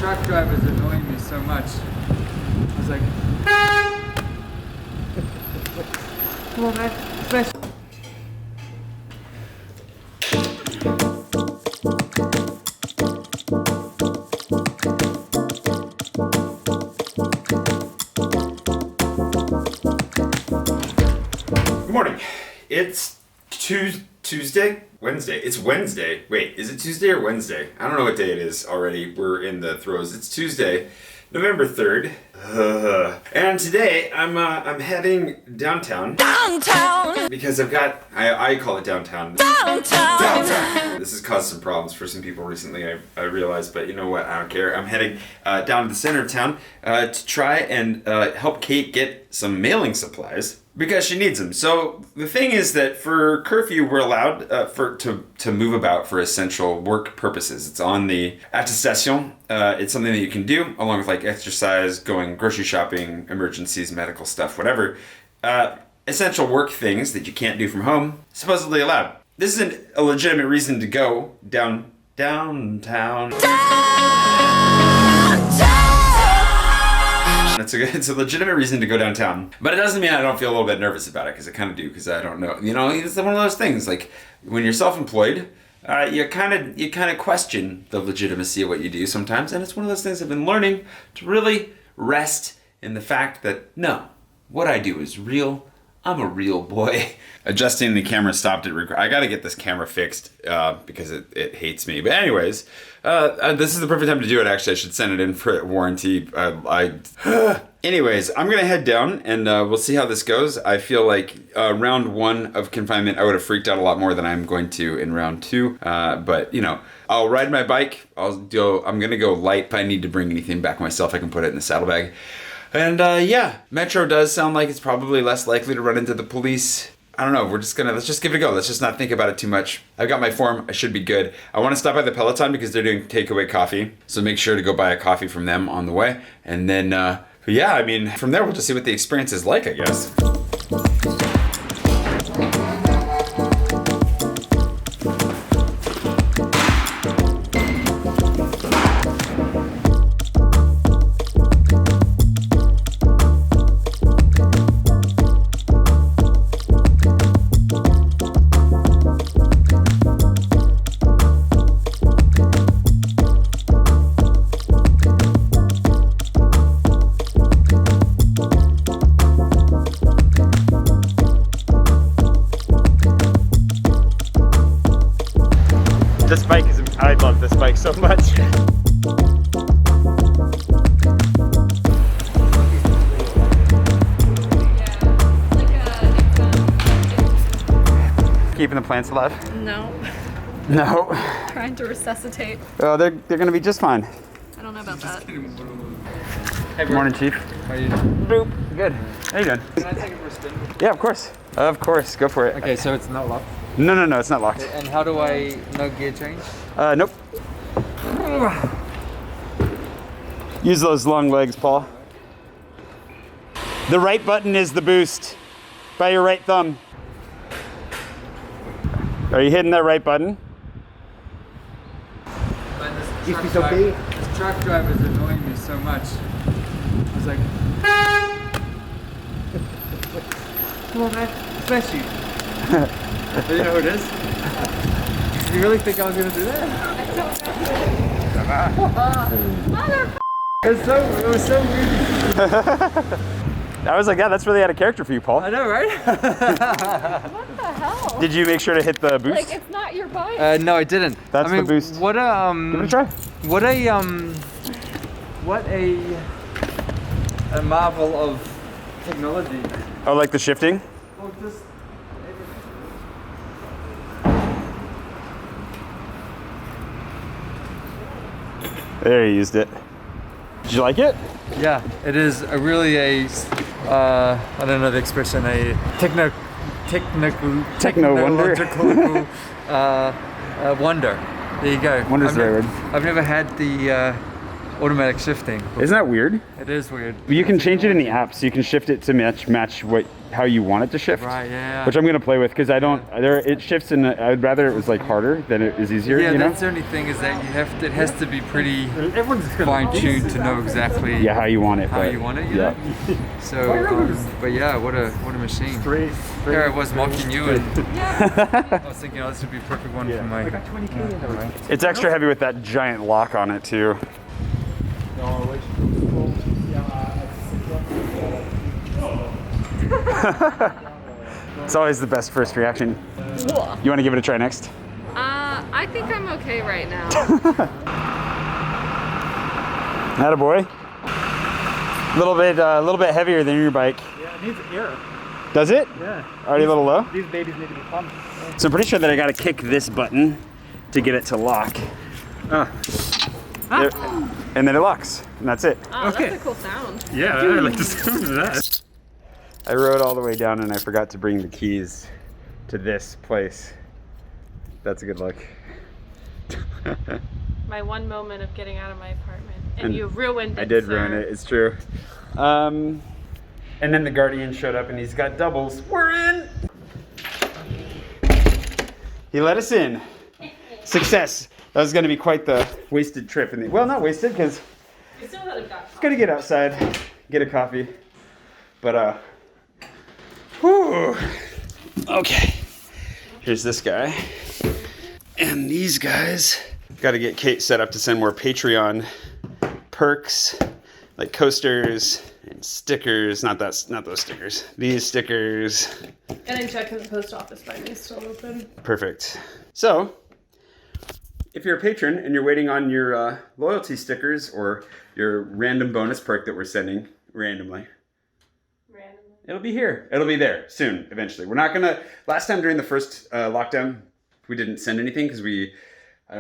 truck driver's annoying me so much. I was like, come on, man, smash. Good morning. It's Tuesday? Wednesday. It's Wednesday. Wait, is it Tuesday or Wednesday? I don't know what day it is already. We're in the throes. It's Tuesday, November 3rd. And today I'm heading downtown. Downtown! Because I've got, I call it downtown. Downtown! Downtown! This has caused some problems for some people recently, I realized, but you know what, I don't care. I'm heading down to the center of town to try and help Kate get some mailing supplies. Because she needs them. So the thing is that for curfew, we're allowed to move about for essential work purposes. It's on the attestation. It's something that you can do along with like exercise, going grocery shopping, emergencies, medical stuff, whatever. Essential work things that you can't do from home, supposedly allowed. This isn't a legitimate reason to go downtown. It's a legitimate reason to go downtown, but it doesn't mean I don't feel a little bit nervous about it, because I kind of do, because I don't know. You know, it's one of those things, like when you're self-employed, you kind of question the legitimacy of what you do sometimes, and it's one of those things I've been learning to really rest in the fact that, no, what I do is real. I'm a real boy. Adjusting the camera stopped it. I gotta get this camera fixed because it hates me. But anyways, this is the perfect time to do it. Actually, I should send it in for warranty. Anyways, I'm gonna head down and we'll see how this goes. I feel like round 1 of confinement, I would have freaked out a lot more than I'm going to in round 2. But you know, I'll ride my bike. I'm gonna go light. If I need to bring anything back myself, I can put it in the saddlebag. And yeah, Metro does sound like it's probably less likely to run into the police. I don't know, let's just give it a go. Let's just not think about it too much. I've got my form, I should be good. I want to stop by the Peloton because they're doing takeaway coffee. So make sure to go buy a coffee from them on the way. And then, yeah, I mean, from there we'll just see what the experience is like, I guess. This bike I love this bike so much. Keeping the plants alive? No. No. Trying to resuscitate. Oh, they're gonna be just fine. I don't know about that. Hey, Good morning, Chief. How are you doing? Boop. Good. How you doing? Can I take it for a spin? Yeah, of course. Of course. Go for it. Okay, so it's not locked. No, it's not locked. And how do I no gear change? Nope. Use those long legs, Paul. The right button is the boost. By your right thumb. Are you hitting that right button? This truck driver's annoying me so much. I was like, come on, man, smash you. Do you know who it is? Do you really think I was gonna do that? It was so weird. I was like, yeah, that's really out of character for you, Paul. I know, right? What the hell? Did you make sure to hit the boost? Like, it's not your bike. No, I didn't. That's I mean, the boost. What a Give it a try. what a marvel of technology. Oh, like the shifting? Oh, just There, you used it. Did you like it? yeah, it is a really I don't know the expression, a techno wonder. technological wonder. There you go. Wonder's the right word. I've never had the automatic shifting. Isn't that weird? It is weird. You can change it in the app, so you can shift it to match how you want it to shift. Right, yeah. Which I'm gonna play with because it shifts in. I'd rather it was like harder than it is easier. Yeah, you know? that's the only thing is that it has to be pretty fine-tuned to know exactly Yeah, how you want it. how you want it, you know? So, but yeah, what a machine. Here I was mocking you, and I was thinking, oh, this would be a perfect one for my... It's extra heavy with that giant lock on it too. It's always the best first reaction. Cool. You want to give it a try next? I think I'm okay right now. Attaboy. A little bit heavier than your bike. Yeah, it needs air. Does it? Yeah. Already a little low? These babies need to be pumped. So I'm pretty sure that I gotta kick this button to get it to lock. There- and then it locks, and that's it. Oh, Okay. that's a cool sound. Yeah, I like the sound of that. I rode all the way down and I forgot to bring the keys to this place. That's a good look. My one moment of getting out of my apartment, and, And you ruined it. I did sir. ruin it, it's true. And then the Guardian showed up and he's got doubles. We're in! He let us in. Success. That was gonna be quite the wasted trip. Well, not wasted, because You still haven't got coffee. gonna get outside, get a coffee. But, whew. Okay. Here's this guy. And these guys. Gotta get Kate set up to send more Patreon perks, like coasters and stickers. Not those stickers. These stickers. And then check if the post office by me is still open. Perfect. So, if you're a patron and you're waiting on your loyalty stickers or your random bonus perk that we're sending randomly, it'll be here. It'll be there soon, eventually. We're not gonna. Last time during the first lockdown, we didn't send anything because I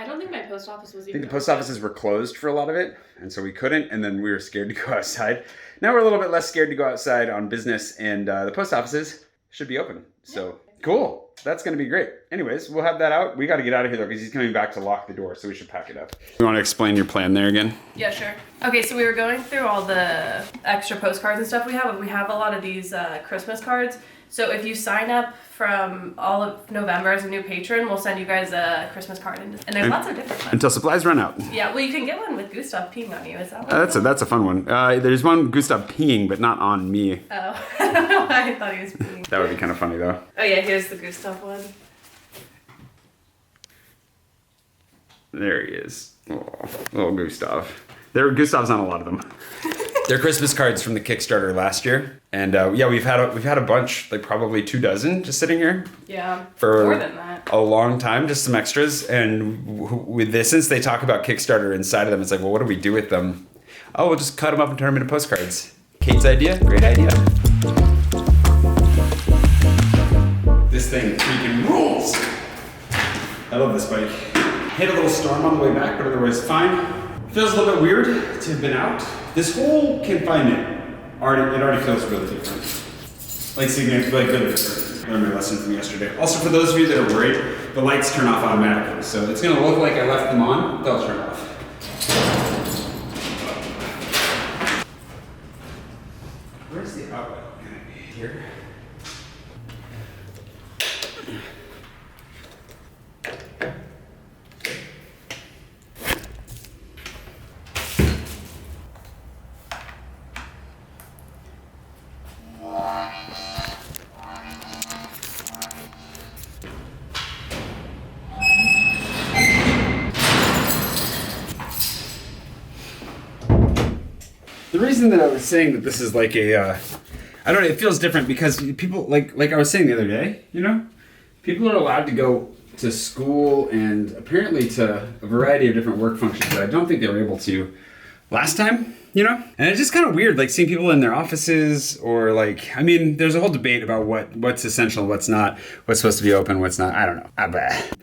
don't think my post office was think even the post offices were closed for a lot of it, and so we couldn't, and then we were scared to go outside. Now we're a little bit less scared to go outside on business, and the post offices should be open. So, cool. That's going to be great. Anyways, we'll have that out. We got to get out of here, though, because he's coming back to lock the door, so we should pack it up. You want to explain your plan there again? Yeah, sure. Okay, so we were going through all the extra postcards and stuff we have. We have a lot of these Christmas cards. So if you sign up from all of November as a new patron, we'll send you guys a Christmas card. And there's lots of different ones. Until supplies run out. Yeah, well, you can get one with Gustav peeing on you. Is that one? That's a fun one. There's one Gustav peeing, but not on me. Oh, I don't know why I thought he was peeing. That would be kind of funny, though. Oh, yeah, here's the Gustav one. There he is. Oh, little Gustav. Gustav's on a lot of them. They're Christmas cards from the Kickstarter last year, and yeah, we've had a bunch, like probably 24 just sitting here. Yeah, for more than that. A long time, just some extras. And with this, since they talk about Kickstarter inside of them, it's like, well, what do we do with them? Oh, we'll just cut them up and turn them into postcards. Kate's idea, great idea. This thing freaking rules. I love this bike. Hit a little storm on the way back, but otherwise fine. Feels a little bit weird to have been out. This whole confinement already feels really different. Like significantly, like really different. Learned my lesson from yesterday. Also, for those of you that are worried, the lights turn off automatically, so it's gonna look like I left them on. They'll turn off. Where's the outlet gonna be? Here. The reason that I was saying that this is like a, I don't know, it feels different because people, like I was saying the other day, you know, people are allowed to go to school and apparently to a variety of different work functions that I don't think they were able to last time, you know? And it's just kind of weird, like seeing people in their offices or like, I mean, there's a whole debate about what's essential, what's not, what's supposed to be open, what's not, I don't know.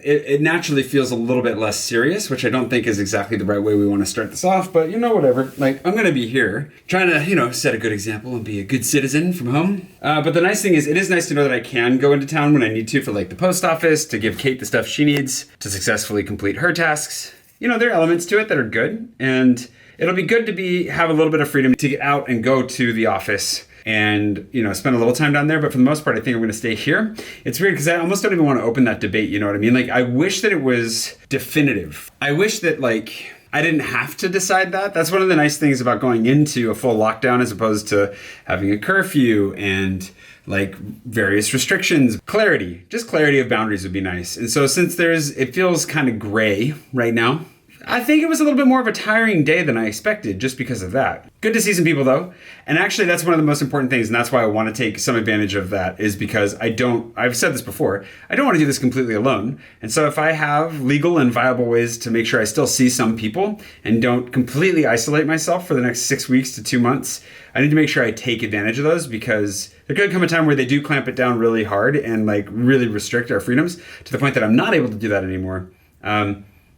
It naturally feels a little bit less serious, which I don't think is exactly the right way we want to start this off, but you know, whatever. Like, I'm gonna be here trying to, you know, set a good example and be a good citizen from home. But the nice thing is, it is nice to know that I can go into town when I need to for like the post office, to give Kate the stuff she needs to successfully complete her tasks. there are elements to it that are good, and it'll be good to have a little bit of freedom to get out and go to the office and, spend a little time down there. But for the most part, I think I'm going to stay here. It's weird because I almost don't even want to open that debate. You know what I mean? Like, I wish that it was definitive. I wish that, like, I didn't have to decide that. That's one of the nice things about going into a full lockdown as opposed to having a curfew and like various restrictions. Clarity, just clarity of boundaries would be nice. And so since it feels kind of gray right now, I think it was a little bit more of a tiring day than I expected just because of that. Good to see some people though. And actually that's one of the most important things. And that's why I want to take some advantage of that, is because I've said this before, I don't want to do this completely alone. And so if I have legal and viable ways to make sure I still see some people and don't completely isolate myself for the next 6 weeks to 2 months, I need to make sure I take advantage of those, because there could come a time where they do clamp it down really hard and like really restrict our freedoms to the point that I'm not able to do that anymore.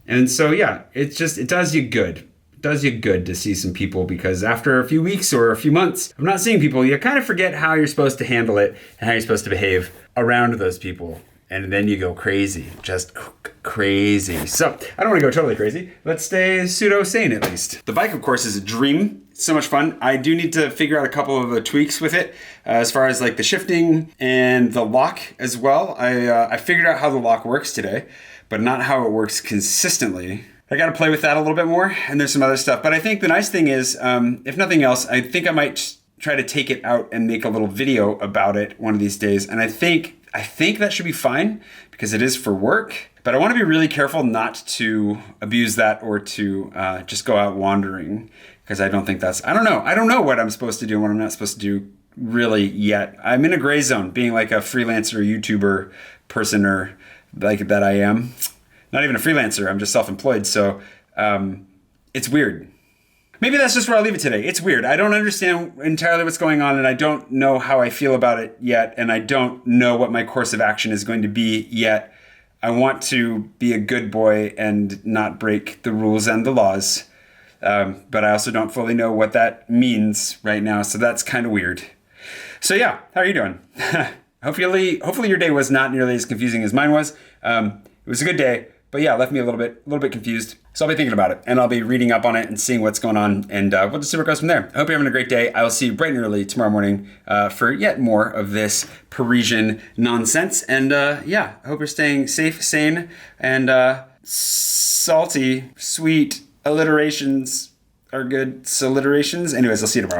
And so, yeah, it does you good. It does you good to see some people, because after a few weeks or a few months of not seeing people, you kind of forget how you're supposed to handle it and how you're supposed to behave around those people. And then you go crazy, just crazy. So I don't want to go totally crazy. Let's stay pseudo-sane at least. The bike, of course, is a dream. It's so much fun. I do need to figure out a couple of tweaks with it as far as like the shifting and the lock as well. I figured out how the lock works today, but not how it works consistently. I got to play with that a little bit more, and there's some other stuff. But I think the nice thing is, if nothing else, I think I might try to take it out and make a little video about it one of these days. And I think that should be fine because it is for work. But I want to be really careful not to abuse that or to just go out wandering, because I don't think I don't know what I'm supposed to do and what I'm not supposed to do really yet. I'm in a gray zone, being like a freelancer, YouTuber person, or like that I am. Not even a freelancer, I'm just self-employed. So it's weird. Maybe that's just where I'll leave it today. It's weird. I don't understand entirely what's going on, and I don't know how I feel about it yet, and I don't know what my course of action is going to be yet. I want to be a good boy and not break the rules and the laws, but I also don't fully know what that means right now, so that's kind of weird. So yeah, how are you doing? Hopefully your day was not nearly as confusing as mine was. It was a good day, but yeah, left me a little bit confused. So I'll be thinking about it, and I'll be reading up on it and seeing what's going on, and we'll just see where it goes from there. I hope you're having a great day. I will see you bright and early tomorrow morning for yet more of this Parisian nonsense. And yeah, I hope you're staying safe, sane, and salty, sweet alliterations are good. Alliterations. Anyways, I'll see you tomorrow.